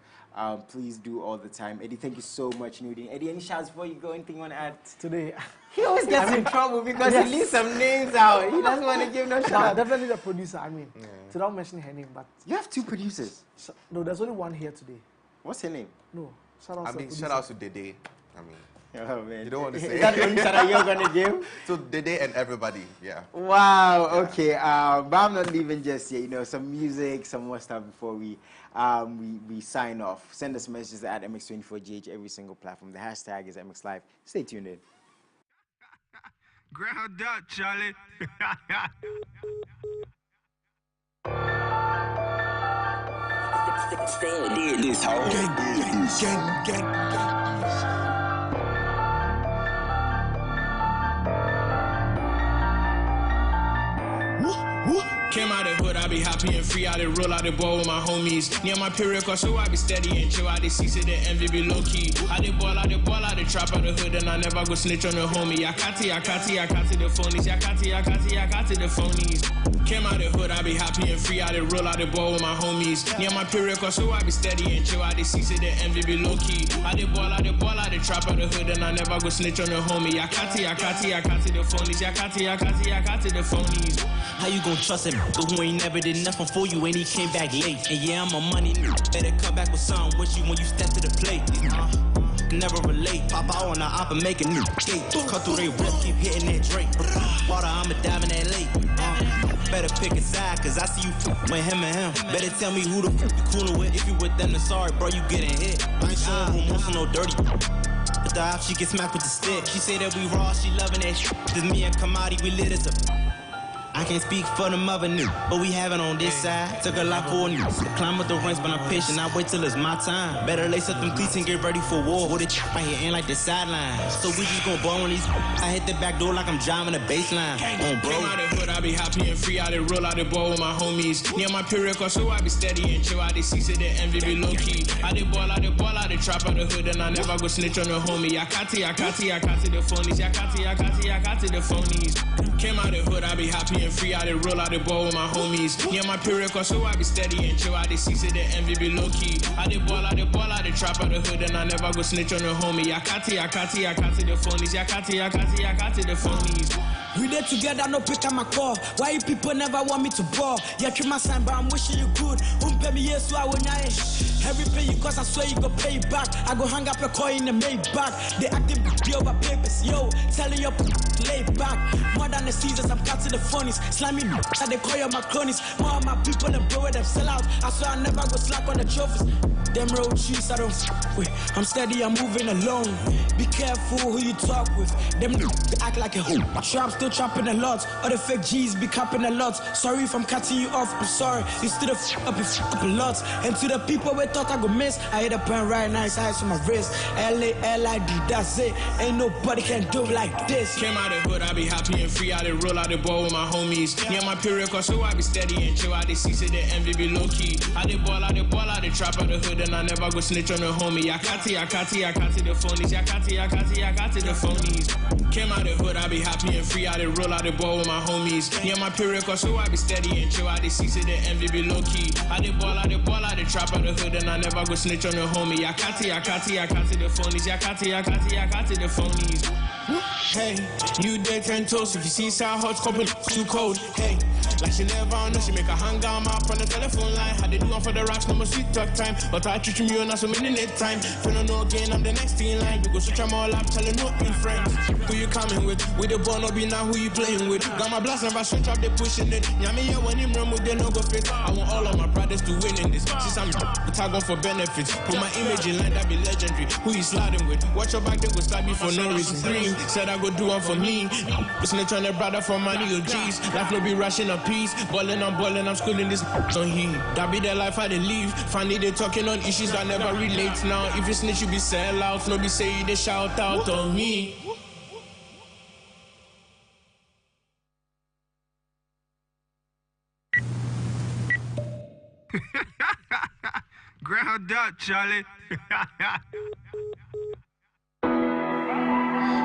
Please do all the time. Eddie, thank you so much, Nudin. Eddie, any shouts before you go? Anything you want to add? Today. He always gets in trouble because he leaves some names out. He doesn't want to give no shout. Definitely the producer, I mean. Without mentioning her name, but... You have two producers? No, there's only one here today. What's her name? No, shout out to Dede. I mean... Oh, man. You don't want to say. Is that the only shout out you're going to give? So Dede and everybody, Wow, okay. But I'm not leaving just yet. You know, some music, some more stuff before we sign off. Send us messages at MX24GH every single platform. The hashtag is MXLive. Stay tuned in. Ground up, Charlie. Did this whole gang. Came out the hood, I be happy and free. I did roll out the ball with my homies. Near my period, cause so I be steady and chill. I did see the envy be low key. I did ball out the trap out the hood, and I never go snitch on the homie. Yakati the phonies. Yakati the phonies. Came out the hood, I be happy and free. I did roll out the ball with my homies. Near my period, cause so I be steady and chill. I did see the envy be low key. I did ball, I did trap out the hood, and I never go snitch on the homie. I got the phonies. I got the phonies. How you gon' trust him? But who ain't never did nothing for you and he came back late. And yeah, I'm a money nigga. Better come back with something with you when you step to the plate. Never relate. Pop out on the op and make a new skate. Cut through they rip, keep hitting that Drake. Water, I'ma dive in that lake. Better pick a side, cause I see you with him and him. Better tell me who the you coolin' with. If you with them, then sorry, bro, you getting hit. I ain't showing who most no dirty. But the op, she get smacked with the stick. She say that we raw, she loving that shit. Cause me and Kamadi, we lit as a. I can't speak for the mother new, but we have it on this side. Took a lot for a new. Climb up the ranks, but I'm patient. I wait till it's my time. Better lace up them cleats and get ready for war. With a ch right here ain't like the sideline. So we just gon' ball on these. I hit the back door like I'm driving the baseline. On bro. Came out the hood, I be happy and free. I did roll out the ball with my homies. Near my period, cause so I be steady and chill. I did see the envy be low key. I did ball, I did trap out the hood, and I never go snitch on the homie. I got the phonies. I got the phonies. Came out the hood, I be happy and free. I did roll out the ball with my homies. Near my period, cause so I be steady and chill. I did see the envy be low key. I did ball, I did trap out the hood, and I never go snitch on the homie. I got the phonies. I got the phonies. We there together, no pick up my call. Why you people never want me to ball? Yeah, keep my sign, but I'm wishing you good. Pay me yes, so I will not. Every pay you, cause I swear you go pay back. I go hang up your coin and make back. They acting be over papers, yo. Telling your lay back. More than the seasons, I'm cutting the funnies. Slimy, and they call you my cronies. More of my people and bro, them sell out. I swear I never go slack on the trophies. Them road shoes I don't with. I'm steady, I'm moving alone. Be careful who you talk with. Them they act like a hoe. Sure, I'm still trapping a lot. All the fake G's be capping a lot. Sorry if I'm cutting you off, I'm sorry. You still you up a lot. And to the people we thought I go miss, I hit a pen right now, it's eyes on my wrist. LALID, that's it. Ain't nobody can do like this. Came out the hood, I be happy and free. I did roll out the ball with my homies. Near my period, cause so I be steady and chill. I did see the envy be low key. I did ball, I did trap out the hood, and I never go snitch on the homie. I got the phonies. I got the phonies. Came out the hood, I be happy and free. I did roll out the ball with my homies. Near my period, cause so I be steady and chill. I did see the envy be low key. I did ball, I did trap out the hood, and I never go snitch on the homie. I got the phonies. I got the phonies. Hey, you dead 10 toes. If you see side hot, couple too cold. Hey, like she never know, she make a hang on up on the telephone line. How they do one for the rocks, no more sweet talk time. But I treat you on so many net time. If you don't know again, I'm the next in line. You go switch them all up, telling no in friends. Who you coming with? With the ball, no be now who you playing with. Got my blast, never switch up, they pushing it. Yami, yeah, when him run with they no go fit. I want all of my brothers to win in this. Since I'm tag on for benefits. Put my image in line, that be legendary. Who you sliding with? Watch your back, they go stab you for no reason. Dream, said I go do one for me. Snitch on the brother for money or G's. Life no be rushing a piece. Ballin', I'm schooling this on he. That be the life I they live. Finally they talking on issues that never relate now. If you snitch, you be sell out. No be say they shout out on me. Ground up, Charlie.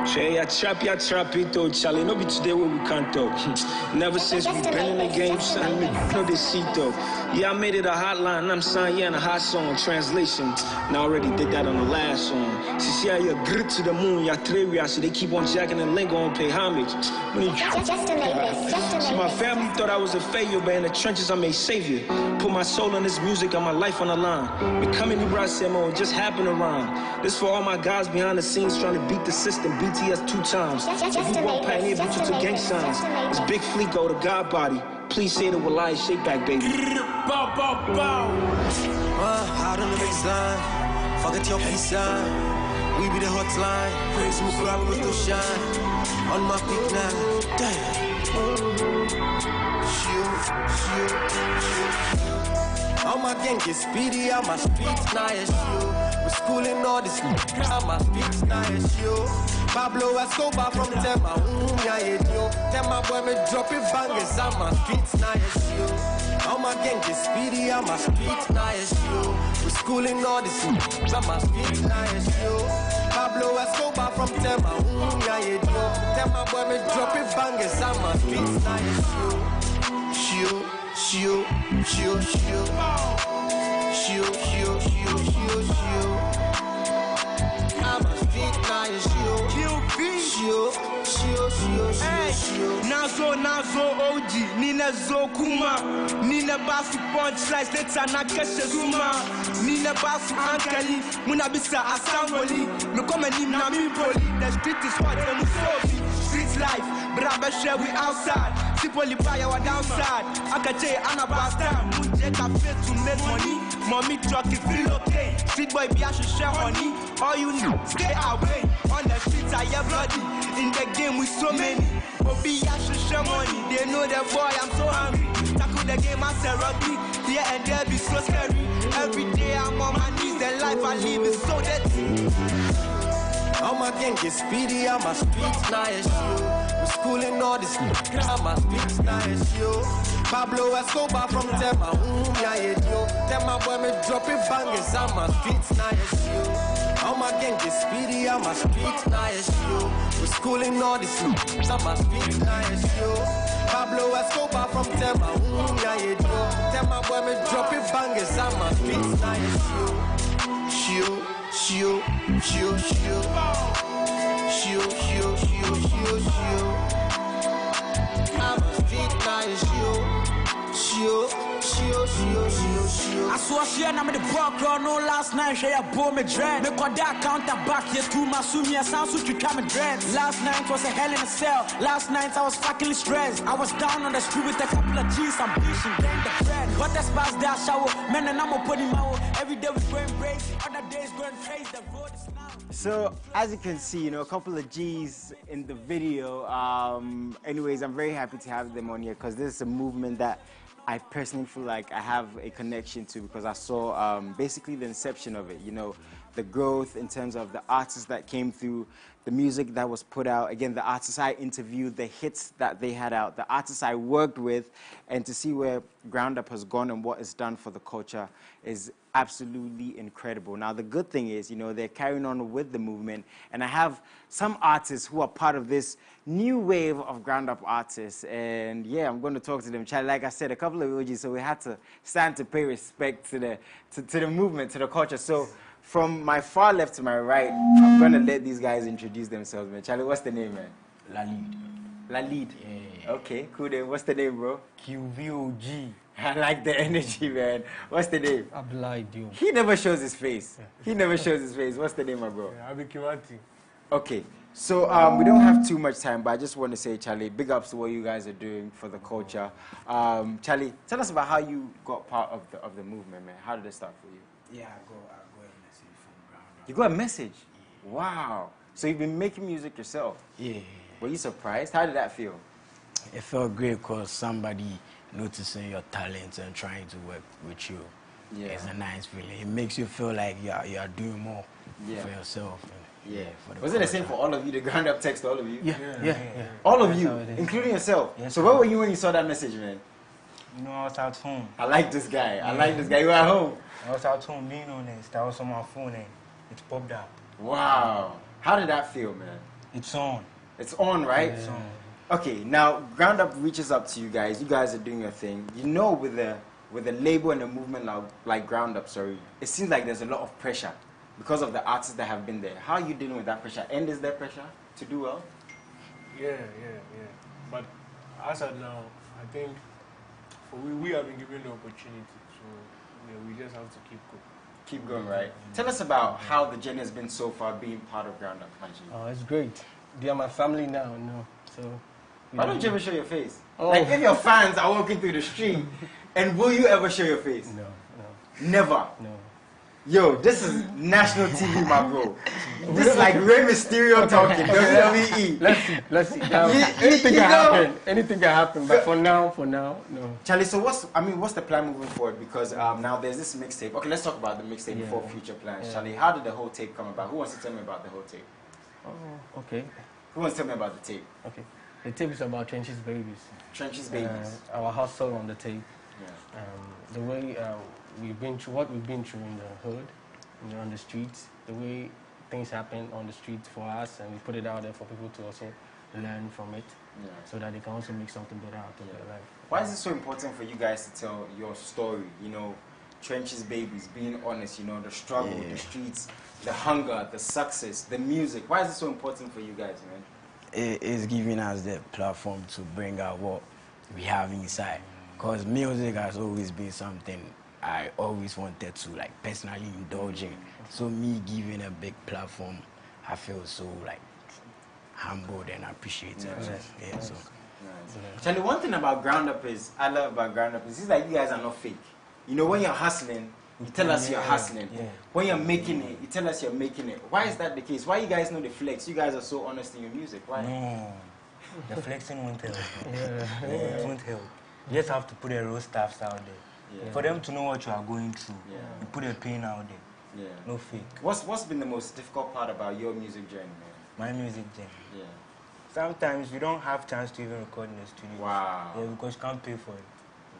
Shay, I trap it, though, Charlie. No be today where we can't talk. Never since we been in the game, son, we know this seat, though. Yeah, I made it a hotline, I'm saying, yeah, and a hot song. Translation, now I already did that on the last song. See how you grit to the moon, ya trivia, so they keep on jacking the lingo and pay homage. See, my family thought I was a failure, but in the trenches, I'm a savior. Put my soul in this music and my life on the line. Becoming Ibrahimo, just happened around. This for all my guys behind the scenes trying to beat the system. BTS 2 times. If you want pioneer, beat you to gang signs. It's Big Fleeko, the God body. Please say the Walai shake back, baby. Bow, bow, bow. Out on the baseline. Fuck it, your peace sign. We be the hotline. Praise me, crowd with the shine. On my peak now. Damn. All my gang get speedy, all my streets nice, you. We're schooling all this all my streets nice, you. Pablo Escobar from Tema, yeah, yo. Tell my boy me drop it bangers, all my streets nice, you. All my gang get speedy, all my streets nice, you. We're schooling all this all my streets nice, you. Pablo Escobar from Tema, yeah, yo. Tell my boy me drop it bangers, all my streets nice, you. I'm a street nice Nazo OG, Nina Zo Kuma, Nina Basu Punch Slice, Netana Kesha Zuma, Nina Basu Ankali, Munabisa Asangoli, Lukomani Nami Poli, the street is hot and Sophie, street life, Brabba share we outside, Sipoli buy our downside, Akache Anabasta, Mujeka fit to make money, mommy truck is relocate, street boy Biasha share money, all you need, stay away, on the streets I have bloody, in the game with so many. Obi Yasha share money, they know the boy, I'm so hungry. Tackle the game, I say rugby. Here and there be so scary. Every day I'm on my knees, the life I live is so dirty. I'm a gang is speedy, I'm a street nice yo. We schooling all this I'm a street nice yo. Pablo Escobar from Tema, yo. Tema boy me drop it bangers, I'm a street nice yo. I'm a gang is speedy, I'm a street nice yo. We schooling all this I'm a street nice yo. Pablo Escobar from Tema, yo. Tema boy me drop it bangers, I'm a street nice yo. Shio. I'm a street nice I saw she and I'm in the park, no last night, she had bought me dread. Me got that counter back, yes, to my sumia sounds with you coming dread. Last night was a hell in a cell. Last night I was fucking stressed. I was down on the street with a couple of G's, ambition, getting the bread. But that's past that shower, man, and I'm putting my every day we going crazy, other days going crazy, the road is now. So, as you can see, a couple of G's in the video. Anyways, I'm very happy to have them on here because this is a movement that I personally feel like I have a connection to because I saw basically the inception of it, the growth in terms of the artists that came through, the music that was put out, again, the artists I interviewed, the hits that they had out, the artists I worked with, and to see where Ground Up has gone and what it's done for the culture is absolutely incredible. Now, the good thing is, they're carrying on with the movement, and I have some artists who are part of this new wave of Ground Up artists, and yeah, I'm going to talk to them. Like I said, a couple of OGs, so we had to stand to pay respect to the movement, to the culture. So, from my far left to my right, I'm going to let these guys introduce themselves, man. Charlie, what's the name, man? Lalid. Yeah. Okay, cool then. What's the name, bro? QVOG. I like the energy, man. What's the name? Abdullah Diop. He never shows his face. He never shows his face. What's the name, my bro? Abikiwanti. Okay, so we don't have too much time, but I just want to say, Charlie, big ups to what you guys are doing for the culture. Charlie, tell us about how you got part of the movement, man. How did it start for you? Yeah, I got a message from Ground Up. You got a message? Yeah. Wow. So you've been making music yourself? Yeah. Were you surprised? How did that feel? It felt great because somebody noticing your talent and trying to work with you. Yeah. It's a nice feeling. It makes you feel like you are doing more for yourself. And, yeah. Was it the same for all of you? The Ground Up text all of you? Yeah. All of you, including yourself? Yes, so where were you when you saw that message, man? I was at home. I like this guy. I like this guy. You were at home? I was at home being honest. I was on my phone and it popped up. Wow. How did that feel, man? It's on. It's on, right? Yeah. It's on. Okay, now Ground Up reaches up to you guys. You guys are doing your thing. With a label and a movement like Ground Up, it seems like there's a lot of pressure because of the artists that have been there. How are you dealing with that pressure? And is there pressure to do well? Yeah. But as of now, I think we have been given the opportunity, so we just have to keep going. Keep going, right? Tell us about how the journey has been so far being part of Ground Up, Manji. Oh, it's great. They are my family now, so... Why don't you ever show your face? Oh. Like if your fans are walking through the street, and will you ever show your face? No. Never? No. Yo, this is national TV, my bro. This is like Rey Mysterio talking, WWE. Let's see. Anything can happen, but for now, no. Charlie, so what's the plan moving forward? Because now there's this mixtape. Okay, let's talk about the mixtape before future plans. Yeah. Charlie, how did the whole tape come about? Who wants to tell me about the whole tape? Oh, okay. Who wants to tell me about the tape? Okay. The tape is about Trenches Babies. Trenches Babies. Our hustle on the tape. Yeah. The way we've been through, what we've been through in the hood, on the streets, the way things happen on the streets for us, and we put it out there for people to also learn from it. so that they can also make something better out of their life. Why is it so important for you guys to tell your story? You know, Trenches Babies, being honest, you know, the struggle, the streets, the hunger, the success, the music. Why is it so important for you guys, man? It's giving us the platform to bring out what we have inside. Because music has always been something I always wanted to, like, personally indulge in. So me giving a big platform, I feel so, like, humbled and appreciated. Yeah, so. Charlie, one thing about Ground Up is, I love about Ground Up is, it's like you guys are not fake. You know, when you're hustling, you tell us you're hustling. When you're making it, you tell us you're making it. Why is that the case? Why you guys know the flex? You guys are so honest in your music. Why? No, the flexing won't help. It won't help. You just have to put the real stuffs out there. For them to know what you are going through, you put the pain out there. No fake. What's been the most difficult part about your music journey, man? My music journey? Sometimes you don't have chance to even record in the studio. Wow. Yeah, because you can't pay for it.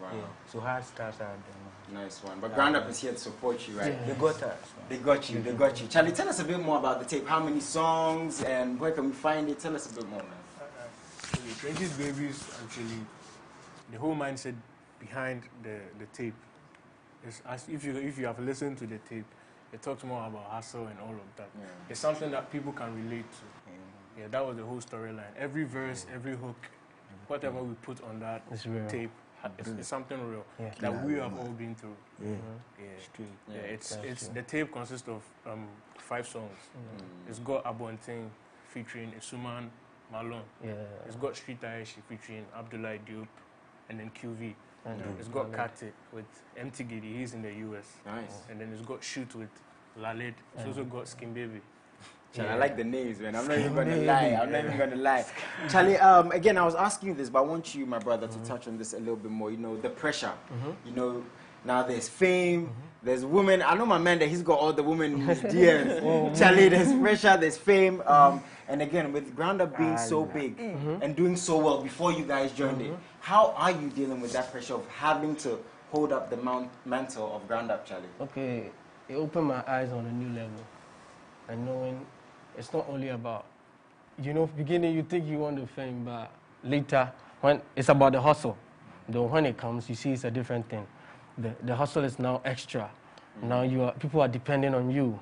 Wow. Yeah, so hard stuff out there. Nice one. But Ground Up is here to support you, right? They got us. They got you. They got you. Charlie, tell us a bit more about the tape. How many songs and where can we find it? Tell us a bit more, man. Trenches Babies, actually, the whole mindset behind the tape is, as if you have listened to the tape, it talks more about hustle and all of that. It's something that people can relate to. Yeah, that was the whole storyline. Every verse, every hook, whatever we put on that tape, it's something real that we have all been through. It's the tape consists of 5 songs. It's got Abonting featuring Isuman Malone. It's got Street Aishi featuring Abdullah Diop and then QV. It's got Kate with MT Giddy, he's in the US. Nice. And then it's got Shoot with Laled. It's also got Skin Baby. I like the names, man. I'm not even gonna lie. Charlie, again, I was asking you this, but I want you, my brother, to touch on this a little bit more. You know, the pressure. You know, now there's fame, there's women. I know my man that he's got all the women in his DMs. Charlie, there's pressure, there's fame. And again, with Ground Up being so big and doing so well before you guys joined it, how are you dealing with that pressure of having to hold up the mantle of Ground Up, Charlie? Okay, it opened my eyes on a new level. And knowing it's not only about, you know, beginning you think you want the fame, but later, when it's about the hustle. Though when it comes, you see it's a different thing. The hustle is now extra. Now people are depending on you.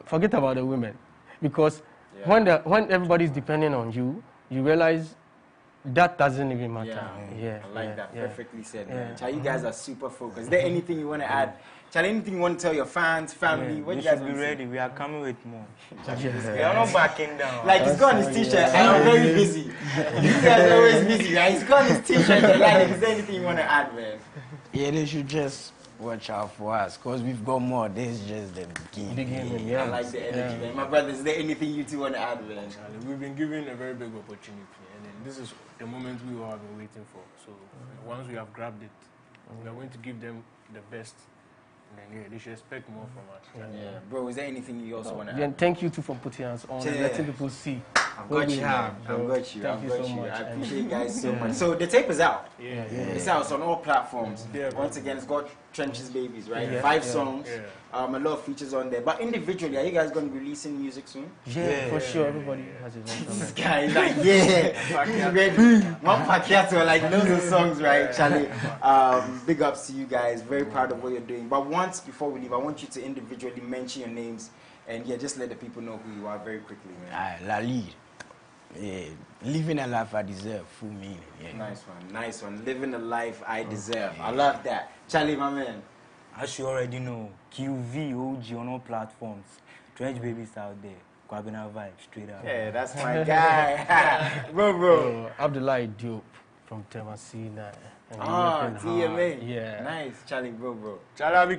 Forget about the women. Because when everybody's depending on you, you realize that doesn't even matter. I like that. Perfectly said, man. Charlie, you guys are super focused. Is there anything you want to add? Charlie, anything you want to tell your fans, family? What you guys be ready. We are coming with more. We are not backing down. Like he's got his t-shirt. I am very busy. You guys are always busy, right? He's got his t-shirt. Like, is there anything you want to add, man? Yeah, they should just watch out for us, because we've got more. This is just the beginning. I like the energy, man. My brother, is there anything you two want to add, man? Charlie, we've been given a very big opportunity, and then this is the moment we all have been waiting for. So once we have grabbed it, we are going to give them the best. And then, they should expect more from us. Bro, is there anything you also want to add? And thank you too for putting us on and letting people see what we have. I've got you. Thank you so much. I appreciate you guys so much. So the tape is out. It's out on all platforms. Once again, it's got Trenches Babies, right? 5 songs. A lot of features on there. But individually, are you guys going to be releasing music soon? Yeah, for sure. Everybody has his own. This guy is like, he's ready. One Pakiato, like loads of songs, right, Charlie? Big ups to you guys. Very proud of what you're doing. But once before we leave, I want you to individually mention your names and just let the people know who you are very quickly, man. Lalid. Living a life I deserve, full meaning. Nice one. Living a life I deserve. I love that. Charlie, my man. As you already know, QV, OG on all platforms. Trench Babies out there. Kwabena vibe, straight up. Yeah, that's my guy. bro. Abdullah Diop from Temasina. TMA. Yeah. Nice, Charlie, bro. Charlie,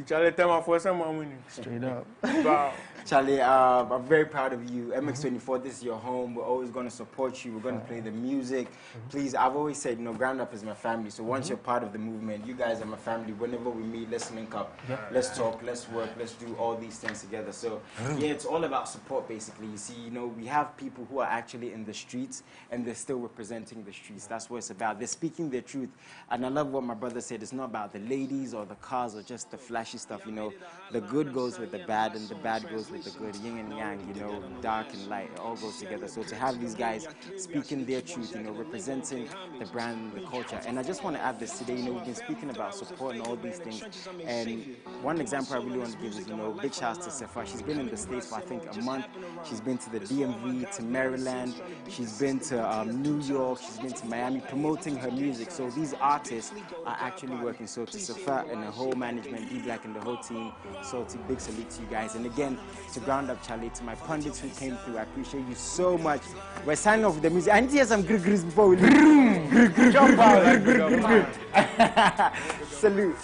Charlie, Tema for some money. Straight up. Wow. Charlie, I'm very proud of you. MX24, this is your home. We're always going to support you. We're going to play the music. Please, I've always said, Ground Up is my family. So once you're part of the movement, you guys are my family. Whenever we meet, let's link up. Let's talk, let's work, let's do all these things together. So, it's all about support, basically. You see, we have people who are actually in the streets, and they're still representing the streets. That's what it's about. They're speaking their truth. And I love what my brother said. It's not about the ladies or the cars or just the flashy stuff, The good goes with the bad, and the bad goes with with the good, yin and yang, you know, dark and light, it all goes together. So to have these guys speaking their truth, you know, representing the brand and the culture. And I just want to add this today, you know, we've been speaking about support and all these things. And one example I really want to give is, you know, big shouts to Sefa. She's been in the States for I think a month. She's been to the DMV, to Maryland. She's been to New York. She's been to Miami promoting her music. So these artists are actually working. So to Sefa and the whole management, D-Black and the whole team, Salty, big salute to you guys. And again, to Ground Up Charlie, to my pundits who came through, I appreciate you so much. We're signing off with the music. I need to hear some grr-grrs before we leave. Jump out. Salute.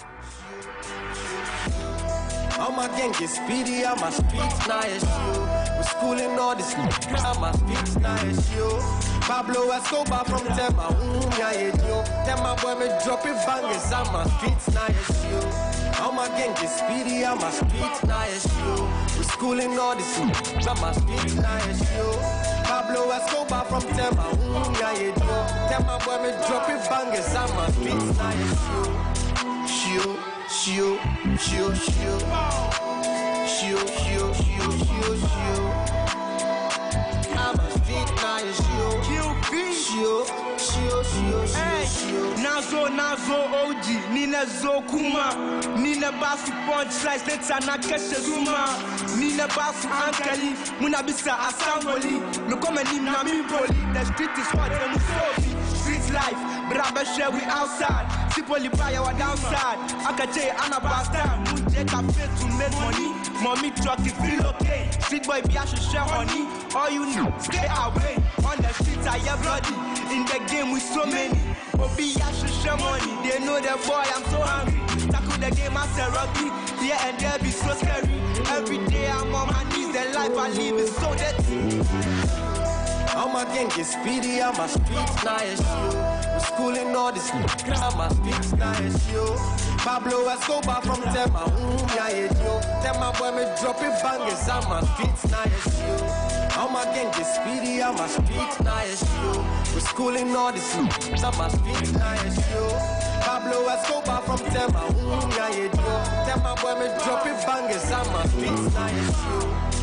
All my gang is speedy, I'm a streets nice, yo. We're schooling all this, I'm a streets nice, yo. Pablo Escobar from Tema, yeah, yo. Tema boy me dropping bangers, I'm a streets nice, yo. All my gang is speedy, I'm a streets nice, yo. We're schooling all this, I'm a streets nice, yo. Pablo Escobar from Tema, yeah, yo. Tema boy me dropping bangers, I'm a streets nice, yo. Shio. I'm a street nice, Nazo OG, Nina Zo Kuma, Nina Basu Punch Slice, let's Anakesha Zuma, Nina Basu Ankali, Munabisa Asangoli, no come and Nami Poli, the street is hot and so street life, Brabba share we outside, Sipoli buy our downside, Akache Anabasta, Munje Cafe to make money, mommy truck is feel okay, street boy be should share honey, all you know, stay away, on the streets I have bloody, in the game with so many, Obi should share money, they know the boy I'm so hungry, tackle the game as a rugby, here and there be so scary, every day I'm on my knees, the life I live is so dirty. All my gang is speedy, I'm a streets nice, yo. We're schooling all this, I'm a streets nice, yo. Pablo Escobar from Tema, yeah, yo. Tema boy me dropping bangers, I'm a streets nice, yo. All my gang is speedy, I'm a streets nice, yo. We're schooling all this, I'm a streets nice, yo. Pablo Escobar from Tema, yeah, yo. Tema boy me dropping bangers, I'm a streets nice, yo.